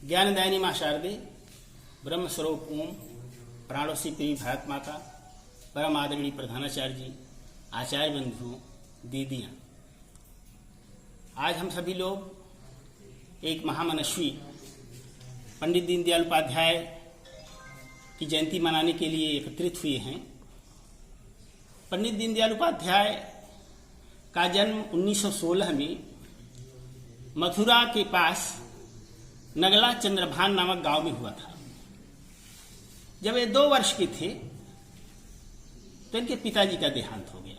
ज्ञानदायिनी माँ शारदे, ब्रह्म स्वरूप ओम, प्राणोसी प्रिय भारत माता, परम आदरणीय प्रधानाचार्य जी, आचार्य बंधुओं, दीदियाँ, आज हम सभी लोग एक महामनस्वी पंडित दीनदयाल उपाध्याय की जयंती मनाने के लिए एकत्रित हुए हैं। पंडित दीनदयाल उपाध्याय का जन्म 1916 में मथुरा के पास नगला चंद्रभान नामक गांव में हुआ था। जब ये 2 वर्ष के थे तो इनके पिताजी का देहांत हो गया।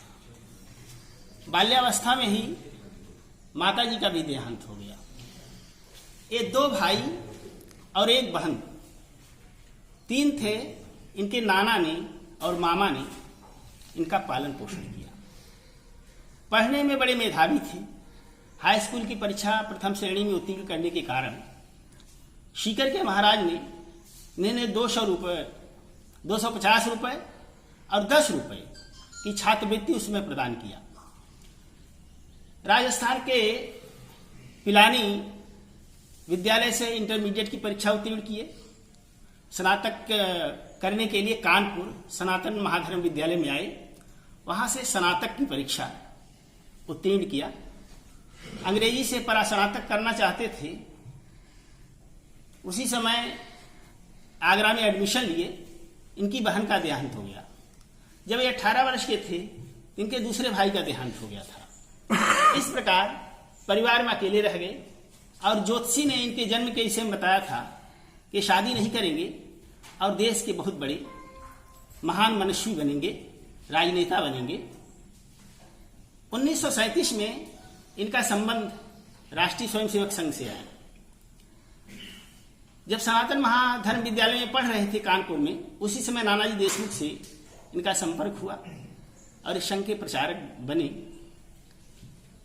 बाल्यावस्था में ही माताजी का भी देहांत हो गया। ये 2 भाई और 1 बहन, 3 थे। इनके नाना ने और मामा ने इनका पालन पोषण किया। पढ़ने में बड़े मेधावी थे। हाई स्कूल की परीक्षा प्रथम श्रेणी में उत्तीर्ण करने के कारण सीकर के महाराज ने इन्हें 200 रुपये, 250 रुपये और 10 रुपये की छात्रवृत्ति उसमें प्रदान किया। राजस्थान के पिलानी विद्यालय से इंटरमीडिएट की परीक्षा उत्तीर्ण किए। स्नातक करने के लिए कानपुर सनातन महाधर्म विद्यालय में आए। वहां से स्नातक की परीक्षा उत्तीर्ण किया। अंग्रेजी से परास्नातक करना चाहते थे। उसी समय आगरा में एडमिशन लिए। इनकी बहन का देहांत हो गया। जब ये 18 वर्ष के थे इनके दूसरे भाई का देहांत हो गया था। इस प्रकार परिवार में अकेले रह गए और ज्योतिषी ने इनके जन्म के विषय में बताया था कि शादी नहीं करेंगे और देश के बहुत बड़े महान मनुष्य बनेंगे, राजनेता बनेंगे। 1937 में इनका संबंध राष्ट्रीय स्वयंसेवक संघ से आया। जब सनातन महाधर्म विद्यालय में पढ़ रहे थे कानपुर में, उसी समय नानाजी देशमुख से इनका संपर्क हुआ और इस संघ के प्रचारक बने।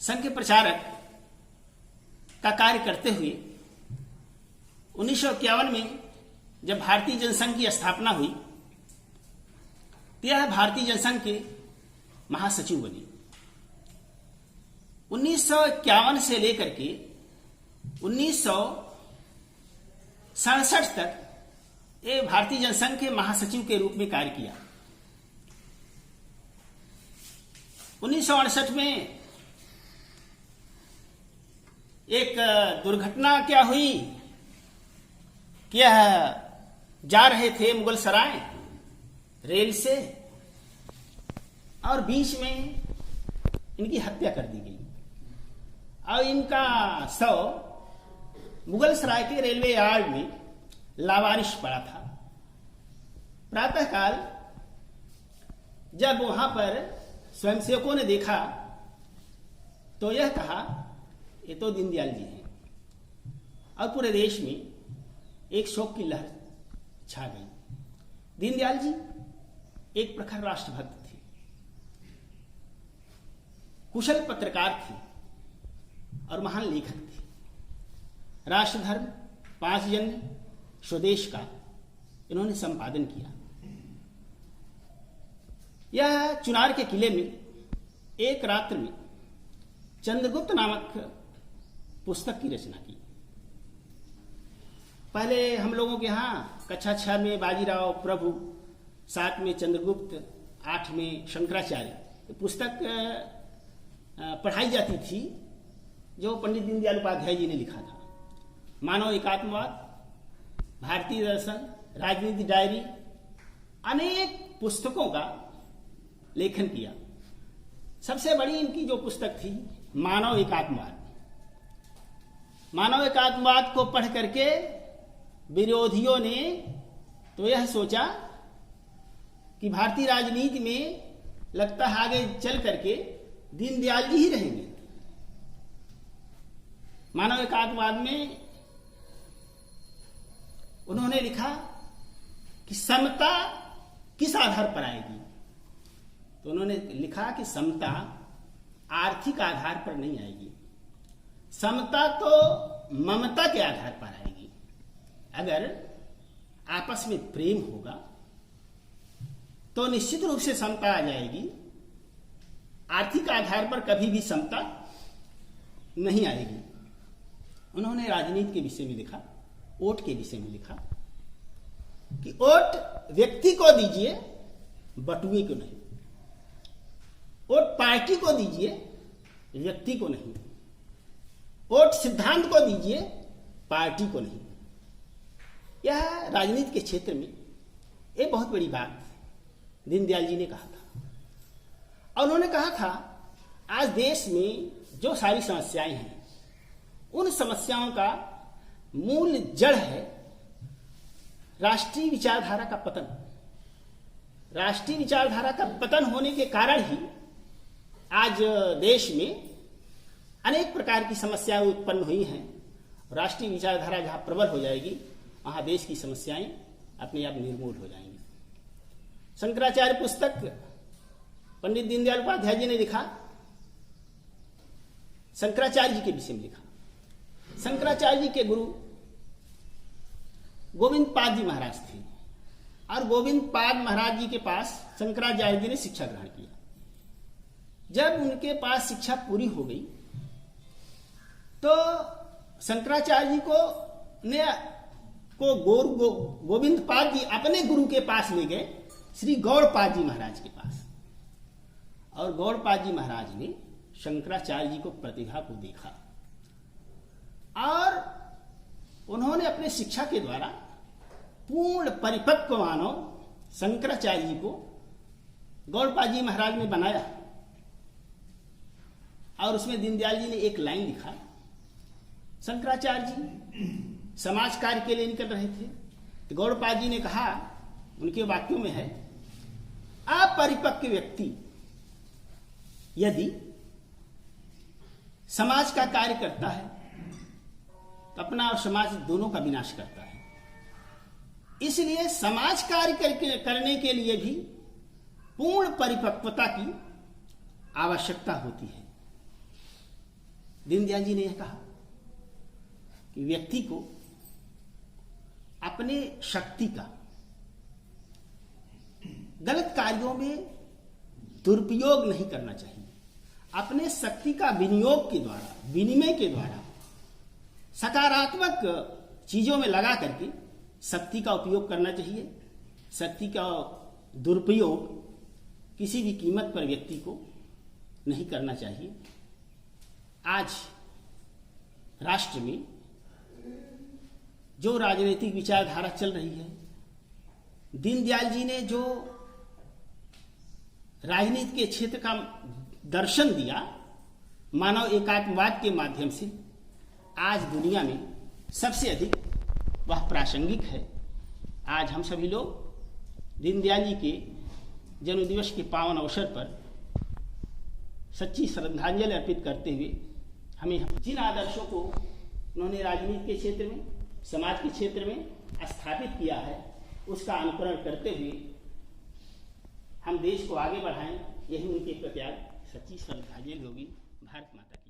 संघ के प्रचारक का कार्य करते हुए 1951 में जब भारतीय जनसंघ की स्थापना हुई तो यह भारतीय जनसंघ के महासचिव बने। 1951 से लेकर के 1967 तक ये भारतीय जनसंघ के महासचिव के रूप में कार्य किया। 1968 में एक दुर्घटना क्या हुई कि यह जा रहे थे मुगल सराय रेल से और बीच में इनकी हत्या कर दी गई और इनका शव मुगल सराय के रेलवे यार्ड में लावारिश पड़ा था। प्रातःकाल जब वहां पर स्वयंसेवकों ने देखा तो यह कहा ये तो दीनदयाल जी हैं और पूरे देश में एक शोक की लहर छा गई। दीनदयाल जी एक प्रखर राष्ट्रभक्त थे, कुशल पत्रकार थे और महान लेखक थे। राष्ट्रधर्म, 5 जन्म, स्वदेश का इन्होंने संपादन किया। यह चुनार के किले में एक रात्र में चंद्रगुप्त नामक पुस्तक की रचना की। पहले हम लोगों के यहाँ कक्षा 6 में बाजीराव प्रभु, 7 में चंद्रगुप्त, 8 में शंकराचार्य पुस्तक पढ़ाई जाती थी जो पंडित दीनदयाल उपाध्याय जी ने लिखा था। मानव एकात्मवाद, भारतीय दर्शन, राजनीति डायरी, अनेक पुस्तकों का लेखन किया। सबसे बड़ी इनकी जो पुस्तक थी मानव एकात्मवाद। मानव एकात्मवाद को पढ़ करके विरोधियों ने तो यह सोचा कि भारतीय राजनीति में लगता है आगे चल करके दीनदयाल जी ही रहेंगे। मानव एकात्मवाद में उन्होंने लिखा कि समता किस आधार पर आएगी। तो उन्होंने लिखा कि समता आर्थिक आधार पर नहीं आएगी, समता तो ममता के आधार पर आएगी। अगर आपस में प्रेम होगा तो निश्चित रूप से समता आ जाएगी। आर्थिक आधार पर कभी भी समता नहीं आएगी। उन्होंने राजनीति के विषय में लिखा। वोट के विषय में लिखा कि वोट व्यक्ति को दीजिए, बटुए को नहीं। वोट पार्टी को दीजिए, व्यक्ति को नहीं। वोट सिद्धांत को दीजिए, पार्टी को नहीं। यह राजनीति के क्षेत्र में एक बहुत बड़ी बात दीनदयाल जी ने कहा था। और उन्होंने कहा था आज देश में जो सारी समस्याएं हैं, उन समस्याओं का मूल जड़ है राष्ट्रीय विचारधारा का पतन। राष्ट्रीय विचारधारा का पतन होने के कारण ही आज देश में अनेक प्रकार की समस्याएं उत्पन्न हुई हैं। राष्ट्रीय विचारधारा जहां प्रबल हो जाएगी, वहां देश की समस्याएं अपने आप निर्मूल हो जाएंगी। शंकराचार्य पुस्तक पंडित दीनदयाल उपाध्याय जी ने लिखा, शंकराचार्य जी के विषय में लिखा। शंकराचार्य जी के गुरु गोविंद पाद जी महाराज थे और गोविंद पाद महाराज जी के पास शंकराचार्य जी ने शिक्षा ग्रहण किया। जब उनके पास शिक्षा पूरी हो गई तो शंकराचार्य जी को गोविंद पाद जी अपने गुरु के पास ले गए, श्री गौड़पाद जी महाराज के पास। और गौड़पाद जी महाराज ने शंकराचार्य जी को प्रतिभा को देखा और उन्होंने अपने शिक्षा के द्वारा पूर्ण परिपक्व मानव शंकराचार्य जी को गौड़पाद जी महाराज ने बनाया। और उसमें दीनदयाल जी ने एक लाइन लिखा, शंकराचार्य जी समाज कार्य के लिए निकल रहे थे तो गौड़पाद जी ने कहा, उनके वाक्यों में है, अपरिपक्व व्यक्ति यदि समाज का कार्य करता है तो अपना और समाज दोनों का विनाश करता है। इसलिए समाज कार्य करने के लिए भी पूर्ण परिपक्वता की आवश्यकता होती है। दीनदयाल जी ने यह कहा कि व्यक्ति को अपने शक्ति का गलत कार्यों में दुरुपयोग नहीं करना चाहिए। अपने शक्ति का विनियोग के द्वारा, विनिमय के द्वारा सकारात्मक चीजों में लगा करके शक्ति का उपयोग करना चाहिए। शक्ति का दुरुपयोग किसी भी कीमत पर व्यक्ति को नहीं करना चाहिए। आज राष्ट्र में जो राजनीतिक विचारधारा चल रही है, दीनदयाल जी ने जो राजनीति के क्षेत्र का दर्शन दिया मानव एकात्मवाद के माध्यम से, आज दुनिया में सबसे अधिक वह प्रासंगिक है। आज हम सभी लोग दीनदयाल जी के जन्मदिवस के पावन अवसर पर सच्ची श्रद्धांजलि अर्पित करते हुए हमें जिन आदर्शों को उन्होंने राजनीति के क्षेत्र में, समाज के क्षेत्र में स्थापित किया है, उसका अनुकरण करते हुए हम देश को आगे बढ़ाएं, यही उनके प्रत्याग सच्ची श्रद्धांजलि होगी। भारत माता।